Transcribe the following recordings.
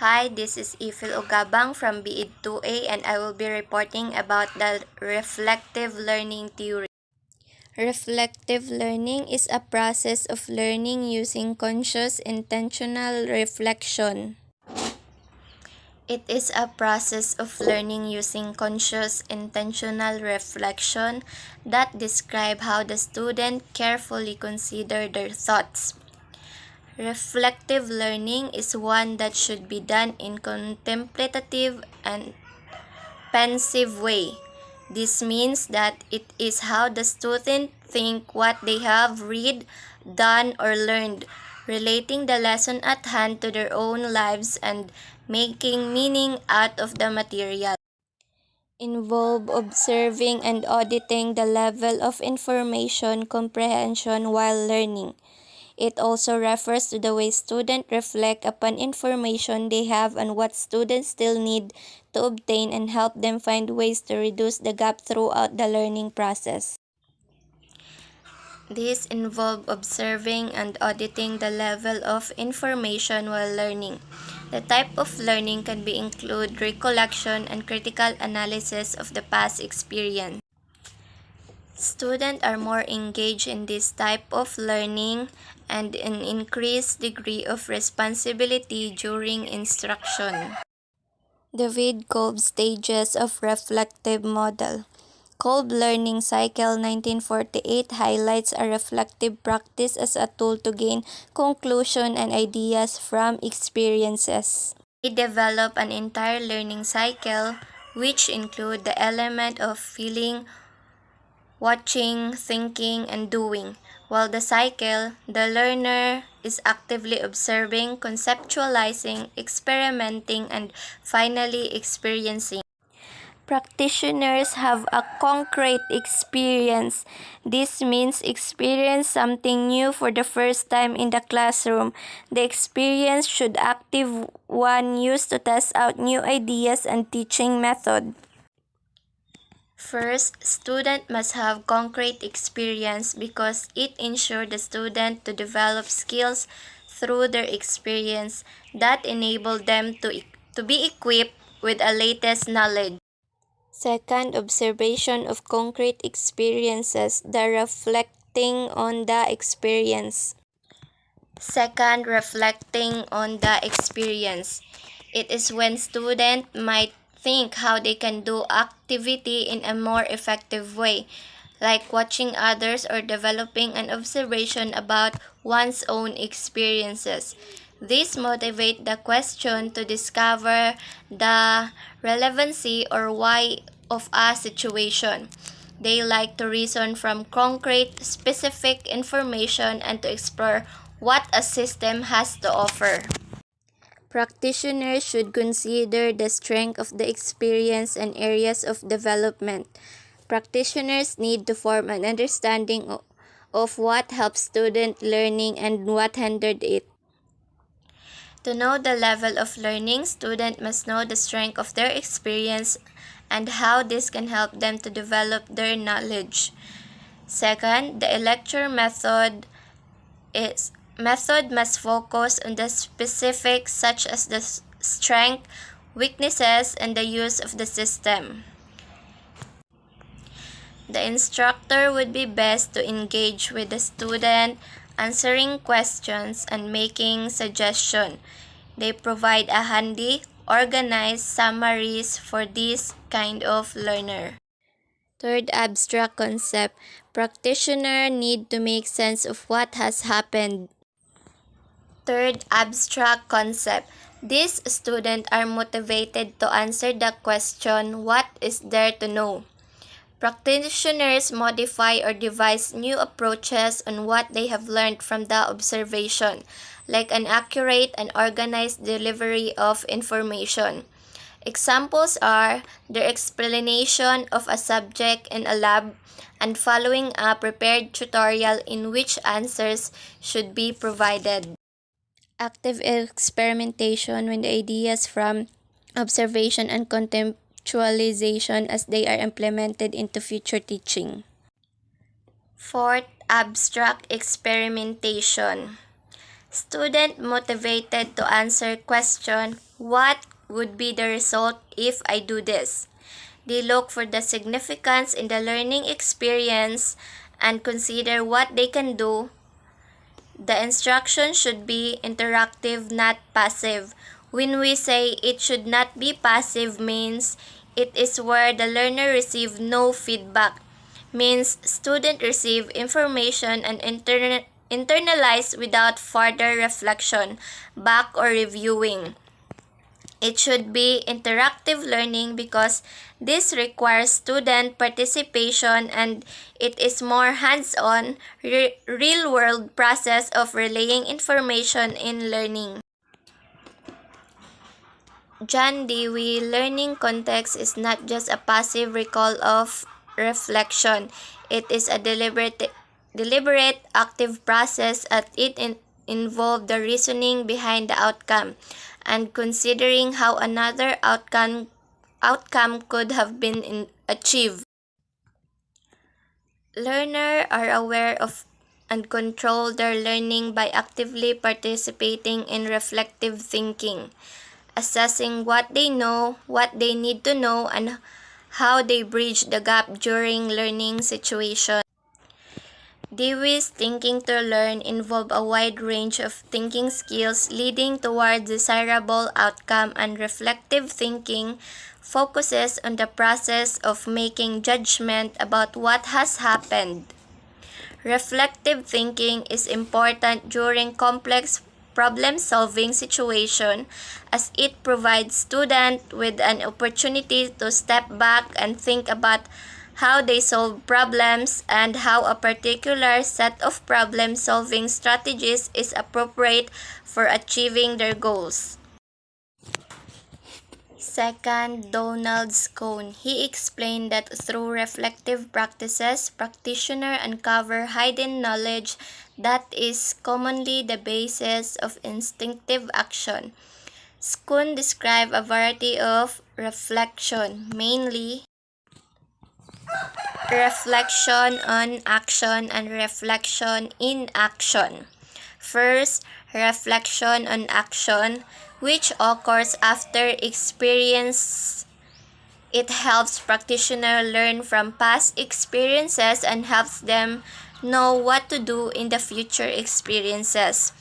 Hi, this is Ogabang from BEd 2A and I will be reporting about the reflective learning theory. Reflective learning is a process of learning using conscious intentional reflection. It is a process of learning using conscious intentional reflection that describe how the student carefully consider their thoughts. Reflective learning is one that should be done in contemplative and pensive way. This means that it is how the student think what they have read, done, or learned, relating the lesson at hand to their own lives and making meaning out of the material. Involve observing and auditing the level of information comprehension while learning. It also refers to the way students reflect upon information they have and what students still need to obtain and help them find ways to reduce the gap throughout the learning process. These involve observing and auditing the level of information while learning. The type of learning can be include recollection and critical analysis of the past experience. Students are more engaged in this type of learning and an increased degree of responsibility during instruction. David Kolb's stages of reflective model. Kolb Learning Cycle 1948 highlights a reflective practice as a tool to gain conclusion and ideas from experiences. They develop an entire learning cycle which include the element of feeling, watching, thinking, and doing. While the cycle, the learner is actively observing, conceptualizing, experimenting, and finally experiencing. Practitioners have a concrete experience. This means experience something new for the first time in the classroom. The experience should active one used to test out new ideas and teaching method. First, student must have concrete experience because it ensures the student to develop skills through their experience that enable them to be equipped with a latest knowledge. Second, observation of concrete experiences, the reflecting on the experience. Second, reflecting on the experience. It is when student might think how they can do activity in a more effective way, like watching others or developing an observation about one's own experiences. This motivate the question to discover the relevancy or why of a situation. They like to reason from concrete, specific information and to explore what a system has to offer. Practitioners should consider the strength of the experience and areas of development. Practitioners need to form an understanding of what helps student learning and what hindered it. To know the level of learning, students must know the strength of their experience and how this can help them to develop their knowledge. Second, the lecture method must focus on the specifics such as the strength, weaknesses, and the use of the system. The instructor would be best to engage with the student, answering questions and making suggestions. They provide a handy, organized summaries for this kind of learner. Third, abstract concept. Practitioner need to make sense of what has happened. Third, abstract concept. These students are motivated to answer the question, what is there to know? Practitioners modify or devise new approaches on what they have learned from the observation, like an accurate and organized delivery of information. Examples are their explanation of a subject in a lab and following a prepared tutorial in which answers should be provided. Active experimentation when the ideas from observation and conceptualization as they are implemented into future teaching. Fourth, abstract experimentation. Student motivated to answer question, what would be the result if I do this? They look for the significance in the learning experience and consider what they can do. The instruction should be interactive, not passive. When we say it should not be passive means it is where the learner receive no feedback. Means student receive information and internalize without further reflection, back or reviewing. It should be interactive learning because this requires student participation and it is more hands-on, real-world process of relaying information in learning. John Dewey, learning context is not just a passive recall of reflection. It is a deliberate active process as it involves the reasoning behind the outcome and considering how another outcome could have been achieved. Learners are aware of and control their learning by actively participating in reflective thinking, assessing what they know, what they need to know, and how they bridge the gap during learning situations. Dewey's thinking to learn involved a wide range of thinking skills leading toward desirable outcome, and reflective thinking focuses on the process of making judgment about what has happened. Reflective thinking is important during complex problem-solving situation as it provides students with an opportunity to step back and think about how they solve problems and how a particular set of problem-solving strategies is appropriate for achieving their goals. Second, Donald Scone. He explained that through reflective practices, practitioners uncover hidden knowledge that is commonly the basis of instinctive action. Scone described a variety of reflection, mainly reflection on action and reflection in action. First, reflection on action, which occurs after experience. It helps practitioners learn from past experiences and helps them know what to do in the future experiences.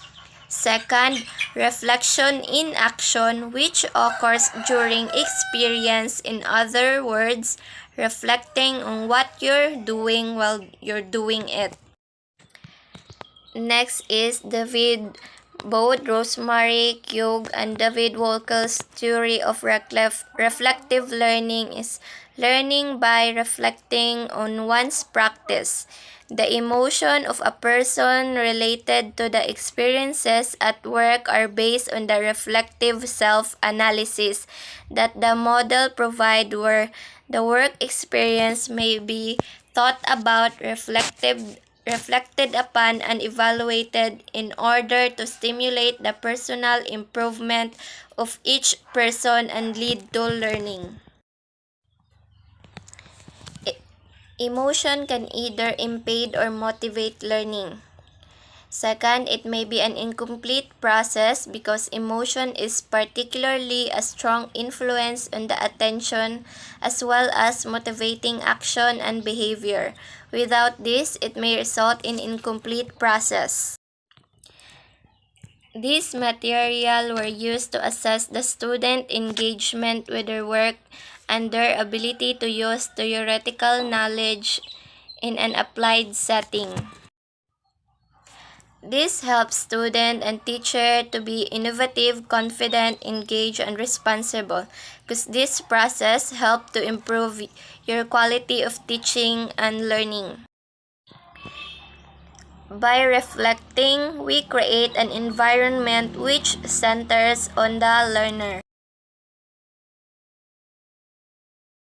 Second, reflection in action, which occurs during experience. In other words, reflecting on what you're doing while you're doing it. Next is both Rosemary Kyug and David Wolkel's theory of reflective learning is learning by reflecting on one's practice. The emotion of a person related to the experiences at work are based on the reflective self-analysis that the model provides, where the work experience may be thought about, reflected upon, and evaluated in order to stimulate the personal improvement of each person and lead to learning. Emotion can either impede or motivate learning. Second, it may be an incomplete process because emotion is particularly a strong influence on the attention as well as motivating action and behavior. Without this, it may result in incomplete process. These materials were used to assess the student engagement with their work and their ability to use theoretical knowledge in an applied setting. This helps student and teacher to be innovative, confident, engaged, and responsible because this process helps to improve your quality of teaching and learning. By reflecting, we create an environment which centers on the learner.